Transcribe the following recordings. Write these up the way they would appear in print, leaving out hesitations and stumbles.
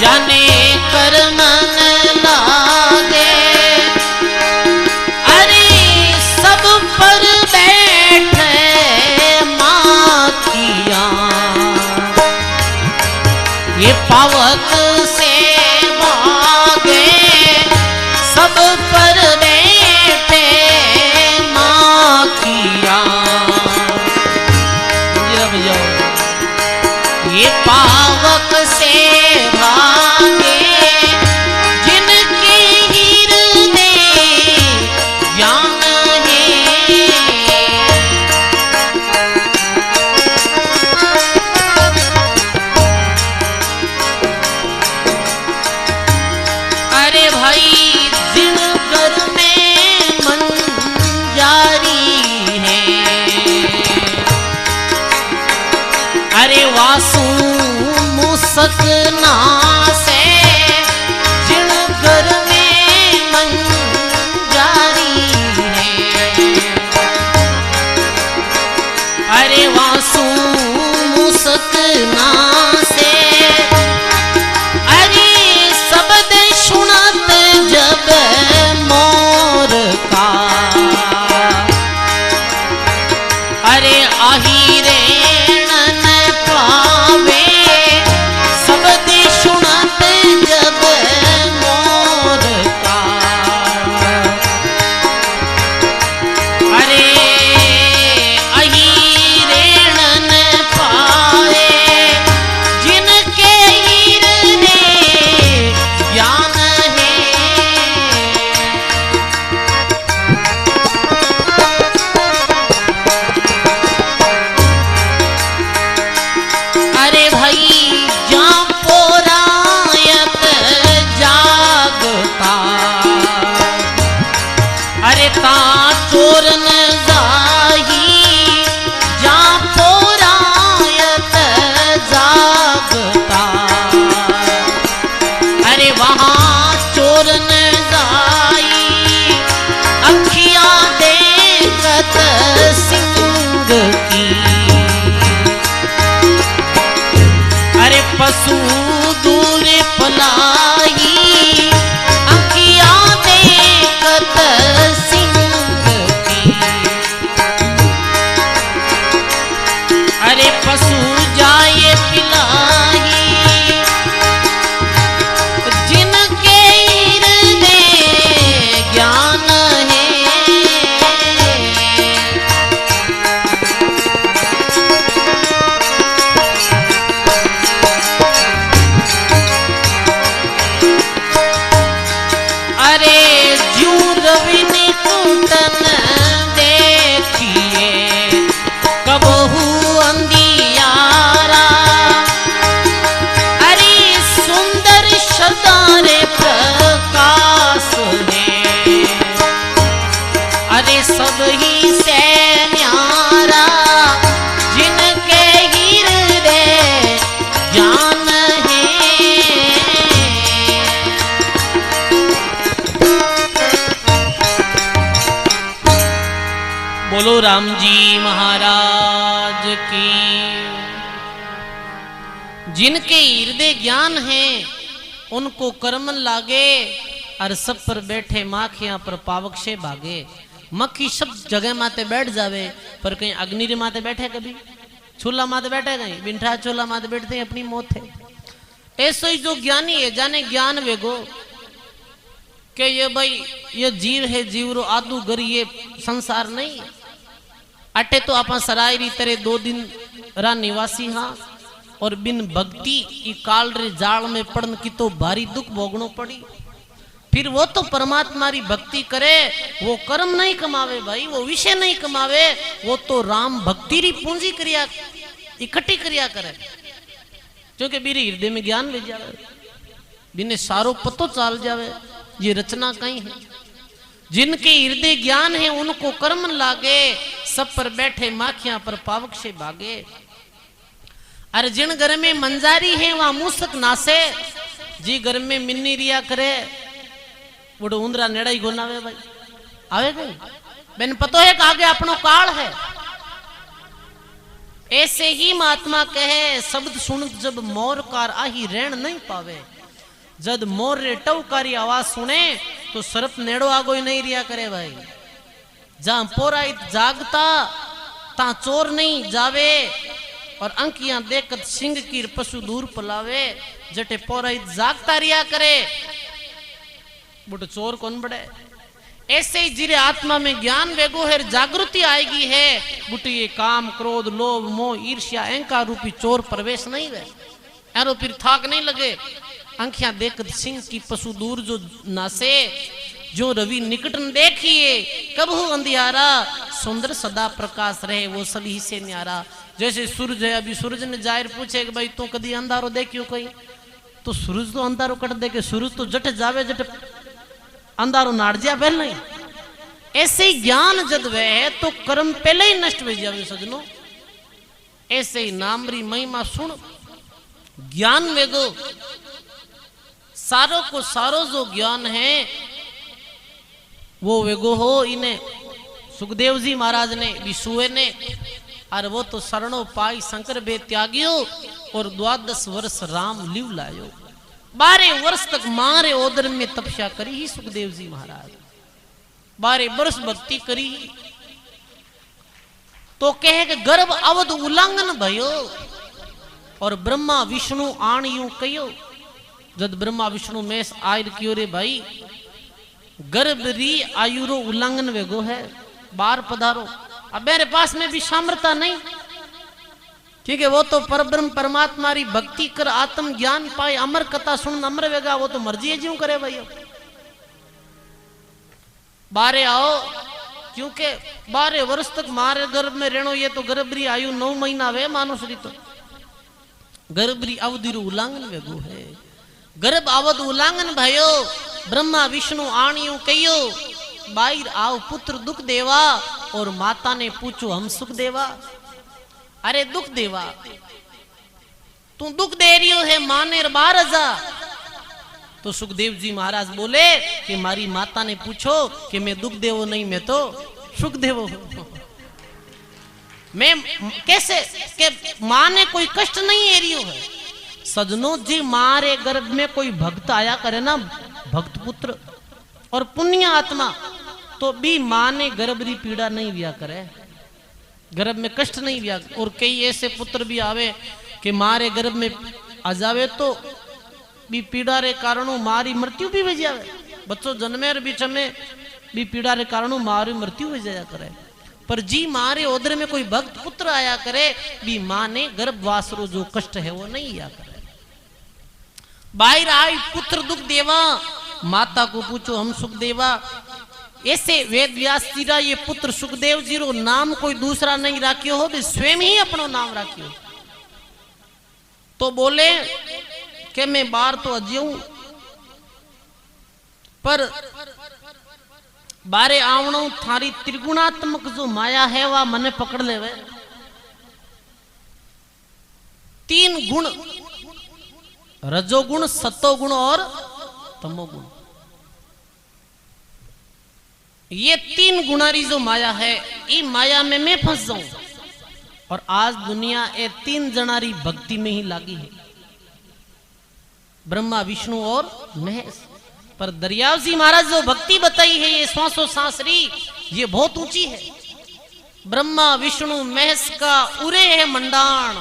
जाने कर मन लागे, अरे सब पर बैठे माखिया, ये पावक से भागे सब पर बैठे माखिया। ये पावक से भागे जिनके हृदय ज्ञान है, अरे भाई जिन घर में मन जारी है, अरे वासु मुसक नासे जिन घर में मन जारी है, अरे वासु मुसक नासे, अरे शब्द सुनत जब मोर का, अरे आही रे पावे शब्द सुनत जब मोर का, अरे अहिरेणन पाए जिनके हृदय ज्ञान है, अरे भाई जहाँ पोरायत जागता, अरे ता चोरन जाही, जहाँ पोरायत जागता, अरे वहाँ चोरन जाई अखियाँ देखत सिंह की, अरे पशु दूर पलाई अखियाँ देखत सिंह की, अरे पशु जाए पिलाई जिनके हृदय ज्ञान है, अरे जू रविन कुंदन देखिए कबहू अंधियारा, अरे सुंदर सदारे प्रकाश है, अरे सब ही से न्यारा जिनके हृदय ज्ञान है, बोलो राम जी महाराज की। जिनके हृदय ज्ञान है उनको कर्मन लागे, और सब पर बैठे माखियां पर पावक से भागे। मक्खी सब जगह माते बैठ जावे, पर कहीं अग्नि माते बैठे, कभी चूल्हा माते बैठे, कहीं बिंठा चूल्हा माते बैठते अपनी मौत है। ऐसा ही जो ज्ञानी है जाने ज्ञान वेगो कि ये भाई ये जीव है, जीव रो आदू घर ये संसार नहीं है। अटे तो आप सराय री तरह 2 दिन रा निवासी हाँ, और बिन भक्ति ई काल रे जाल में पड़न की तो भारी दुख भोगनो पड़ी। फिर वो तो परमात्मा री भक्ति करे, वो कर्म नहीं कमावे भाई, वो विषय नहीं कमावे, वो तो राम भक्ति री पूंजी क्रिया इकट्ठी क्रिया करे, क्योंकि मेरे हृदय में ज्ञान ले जावे, बिने सारो पतो चाल जावे ये रचना कहीं है। जिनके हृदय ज्ञान है उनको कर्म लागे, सब पर बैठे माखियां पर पावक से भागे। अरे जिन घर में मंजारी है वहां मूसक नासे, जी घर में मिन्नी रिया करे वो उंदरा नेड़ा ही गोनावे भाई आवे गई मैंने पता है कि आगे अपनो काल है। ऐसे ही महात्मा कहे शब्द सुन जब मोर कार आही रहन नहीं पावे, जद मोर रे टवकारी आवाज सुने तो सर्प नेड़ो आगो ही नहीं रिया करे भाई। जहां पोराइत जागता ता चोर नहीं जावे, और अंकियां देखत सिंह की पशु दूर पलावे। जटे पोराइत जागता रिया करे बुट चोर कौन बड़े। ऐसे ही जिरे आत्मा में ज्ञान वेगो है, जागृति आएगी है, बुट ये काम क्रोध लोभ मोह ईर्ष्या अहंकार रूपी चोर प्रवेश नहीं वे, एरो फिर थाक नहीं लगे। अंखियां देखत सिंह की पशु दूर जो नासे, जो रवि निकट न देखिए कबहू अंधियारा, सुंदर सदा प्रकाश रहे वो सभी से न्यारा। जैसे सूरज है, अभी सूरज ने जाहिर पूछे कि भाई तू कदी अंधारो देखियो कहीं, तो सूरज तो अंधारो कट दे के सूरज तो जट जावे जट अंधारो नाड़ जा पहले नहीं। ऐसे ही ज्ञान जद वे है तो कर्म पहले ही नष्ट हो जावे सजनो। ऐसे ही नामरी महिमा सुन ज्ञान वेगो, सारो को सारो जो ज्ञान है वो वेगो हो। इन्हें सुखदेव जी महाराज ने विशुए ने, और वो तो शरणों पाई शंकर बे त्यागियो, और 12 वर्ष राम लिव लायो। 12 वर्ष तक मारे ओदर में तपस्या करी ही सुखदेव जी महाराज, 12 वर्ष भक्ति करी। तो कहे कि गर्भ अवध उल्लंघन भयो, और ब्रह्मा विष्णु आण यूं कहो। जद ब्रह्मा विष्णु में आयर क्यों रे भाई, गर्भ री आयुरो उल्लंघन वेगो है, बार पधारो। अब मेरे पास में भी सामर्थ्य नहीं, ठीक है। वो तो परब्रह्म परमात्मा री भक्ति कर आत्म ज्ञान पाए, अमर कथा सुन अमर वेगा, वो तो मर्जी ज्यों करे भाई। बारे आओ, क्योंकि 12 वर्ष तक मारे गर्भ में रहनो, ये तो गर्भ री आयु 9 महीना वे मानुष री, तो गर्भ री अवधि रू उल्लंघन वेगो है। गर्भ अवध उल्लंघन भयो, ब्रह्मा विष्णु आणियों कहियो, बाहर आओ पुत्र दुख देवा, और माता ने पूछो हम सुख देवा। अरे दुख देवा, तू दुख दे रही हो है माने 12,000। तो सुखदेव जी महाराज बोले कि मारी माता ने पूछो कि मैं दुख देवो नहीं, मैं तो सुख देवो हूं। मैं कैसे के मां ने कोई कष्ट नहीं है रियो है। सजनों जी, मारे गर्भ में कोई भक्त आया करे ना, भक्त पुत्र और पुण्य आत्मा, तो भी मां ने गर्भ री पीड़ा नहीं दिया करे, गर्भ में कष्ट नहीं दिया। और कई ऐसे पुत्र भी आवे कि मारे गर्भ में आ जावे तो भी पीड़ा रे कारणों मारी मृत्यु भी हो जावे। बच्चों जन्मे और बीच में भी पीड़ा रे कारणों मारी मृत्यु हो जाया करे। पर जी मारे उधर में कोई भक्त पुत्र आया करे, भी मां ने गर्भवास रो जो कष्ट है वो नहीं आया करे। बाहर आई पुत्र दुख देवा, माता को पूछो हम सुख देवा। ऐसे वेद व्यास जी रा ये पुत्र सुखदेव जी रो नाम कोई दूसरा नहीं राखियो हो, भी स्वयं ही अपनो नाम राखियो। तो बोले कि मैं बार तो अज्यूं, पर बारे आवणो थारी त्रिगुणात्मक जो माया है वह मने पकड़ लेवे। 3 गुण, रजोगुण सतोगुण और तमोगुण, ये 3 गुणारी जो माया है, ये माया में मैं फंस जाऊं। और आज दुनिया ये 3 जनारी भक्ति में ही लागी है, ब्रह्मा विष्णु और महेश। पर दरियाव जी महाराज जो भक्ति बताई है ये श्वासो सांसरी, ये बहुत ऊंची है। ब्रह्मा विष्णु महेश का उरे है मंडाण,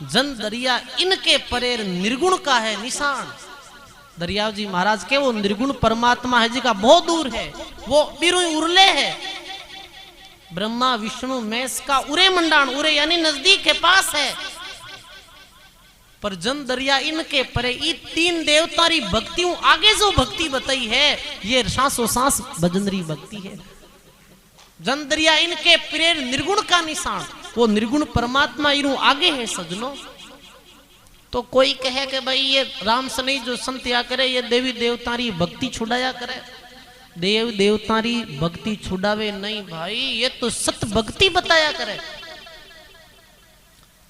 जन दरिया इनके परेर निर्गुण का है निशान। दरियाव जी महाराज के वो निर्गुण परमात्मा है जी का बहुत दूर है, वो बिरु उरले है। ब्रह्मा विष्णु महेश का उरे मंडाण, उरे यानी नजदीक के पास है, पर जन दरिया इनके परे। ये 3 देवता री भक्तियों आगे जो भक्ति बताई है ये सांसों सांस भजनरी भक्ति है। जन दरिया इनके प्रेर निर्गुण का निशान, वो निर्गुण परमात्मा इनु आगे है सजनों। तो कोई कहे कि भाई ये राम सनई जो संत या करे ये देवी देवता री भक्ति छुड़ाया करे, देव देवता री भक्ति छुड़ावे नहीं भाई, ये तो सत भक्ति बताया करे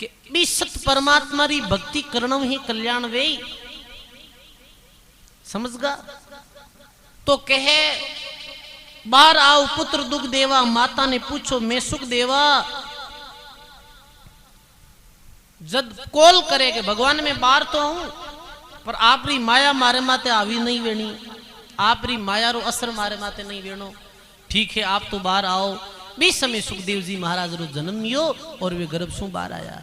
कि भी सत परमात्मा री भक्ति करना ही कल्याण वे। समझ गा? तो कहे बाहर आओ पुत्र दुख देवा, माता ने पूछो मैं सुख देवा। जब कॉल करे कि भगवान मैं बाहर तो हूं, पर आपरी माया मारे माते आवी नहीं वेणी, आपरी माया रो असर मारे माते नहीं वेणो। ठीक है, आप तो बाहर आओ। बीच समय सुखदेव जी महाराज रो जन्म लियो और वे गर्भ सु बाहर आया।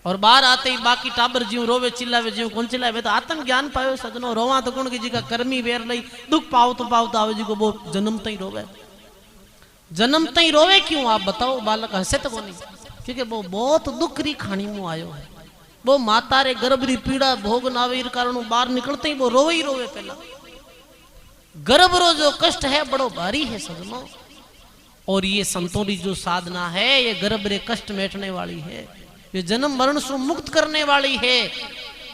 और बाहर आते ही बाकी टाबर जीव रोवे चिल्लावे, जीव कौन चिल्लावे? तो आत्म ज्ञान पायो सजनो। रोवा तो कौन की जी का कर्मी वेर लई, दुख पाओ तो आवे जी को वो जन्म तई रोवे। जन्म तई रोवे क्यों आप बताओ? बालक हंसे तो कोनी, क्योंकि वो बहुत दुख री खानी में आयो है। वो माता रे गर्भ री पीड़ा भोग नावे कारण बाहर निकलते ही वो रोवे ही रोवे। पहला गर्भ रो जो कष्ट है बड़ो भारी है सजनो। और ये संतों की जो साधना है ये गर्भ रे कष्ट मेटने वाली है, ये जन्म मरण से मुक्त करने वाली है।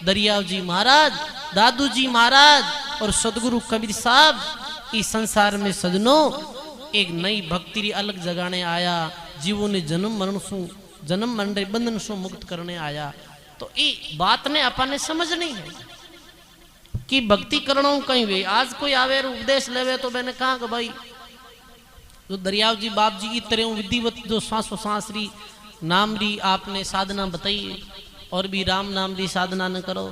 दरियाव जी महाराज, दादू जी महाराज और सदगुरु कबीर साहब इस संसार में सजनो एक नई भक्ति री अलग जगाने आया। जीवों ने जन्म मरण रे बंधन से मुक्त करने आया। तो ये बात ने अपन ने समझनी है कि भक्ति करना कहीं वे। आज कोई आवे उपदेश लेवे तो मैंने कहा कि भाई जो दरियाव जी बाप जी की तरह विधिवत जो सांस री नाम री आपने साधना बताई और भी राम नाम री साधना न करो,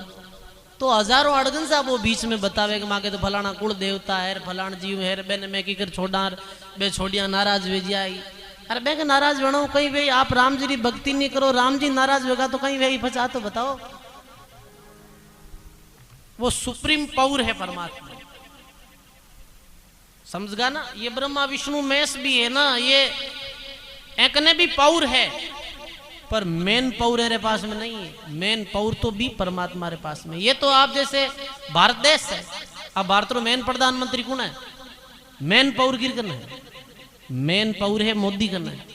तो हजारों अड़गन साहब वो बीच में बतावे कि माँ के तो फलाना कुल देवता है, फलाना जीव है, बेने मैं की कर छोड़ार बे छोड़िया नाराज वे जाई। अरे बे के नाराज बनो कहीं वे, आप राम जी की भक्ति नहीं करो, राम जी नाराज होगा तो कहीं वे फंसा। तो बताओ, वो सुप्रीम पावर है परमात्मा, समझ गा ना? ये ब्रह्मा विष्णु महेश भी है ना, ये एक ने भी पावर है, पर मेन पावर मेरे पास में नहीं है। मेन पावर तो भी परमात्मा रे पास में। ये तो आप जैसे भारत देश है, अब भारत रो मेन प्रधानमंत्री कौन है? मेन पावर गिर करना है, मेन पावर है मोदी करना है।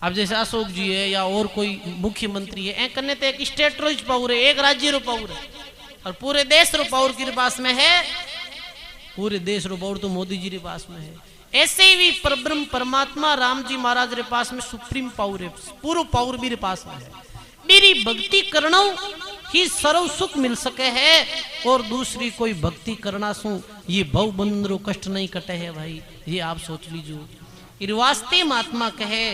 अब जैसे अशोक जी है या और कोई मुख्यमंत्री है, एक करने तो एक स्टेट रो पावर है, एक राज्य रो पावर है, और पूरे देश रो पावर के पास में है। पूरे देश रो पावर तो मोदी जी के पास में है। ऐसे ही परब्रह्म परमात्मा राम जी महाराज रे पास में सुप्रीम पावर है, पूरा पावर भी रे पास में है। मेरी भक्ति करना ही सर्व सुख मिल सके है, और दूसरी कोई भक्ति करना सु ये भव बंधन कष्ट नहीं कटे है भाई, ये आप सोच लीजिए। इरवास्ते महात्मा कहे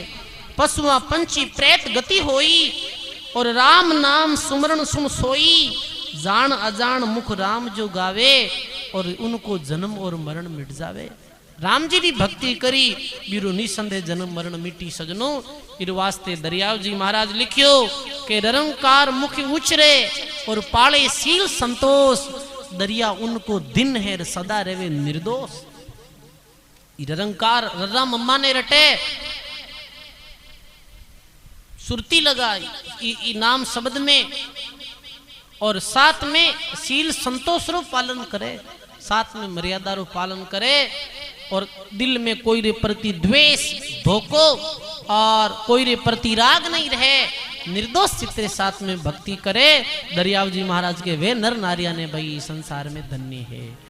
पशुआ पंछी प्रेत गति होई, और राम नाम सुमरण सुम सोई, जान अजान मुख राम जो गावे, और उनको जन्म और मरण मिट जावे। राम जी की भक्ति करी बीरो निसंदेह जन्म मरण मिटी सजनो। इर वास्ते दरियाव जी महाराज लिखियो के निरंकार मुख उचरे और पाले सील संतोष, दरिया उनको दिन है सदा रहे निर्दोष। निरंकार रर्रा मम्मा ने रटे सुरती लगाई नाम शब्द में, और साथ में सील संतोष रो पालन करे, साथ में मर्यादा रो पालन करे, और दिल में कोई रे प्रति द्वेष धोखो और कोई रे प्रति राग नहीं रहे, निर्दोष चित्त साथ में भक्ति करे। दरियाव जी महाराज के वे नर नारिया ने भाई संसार में धन्य है।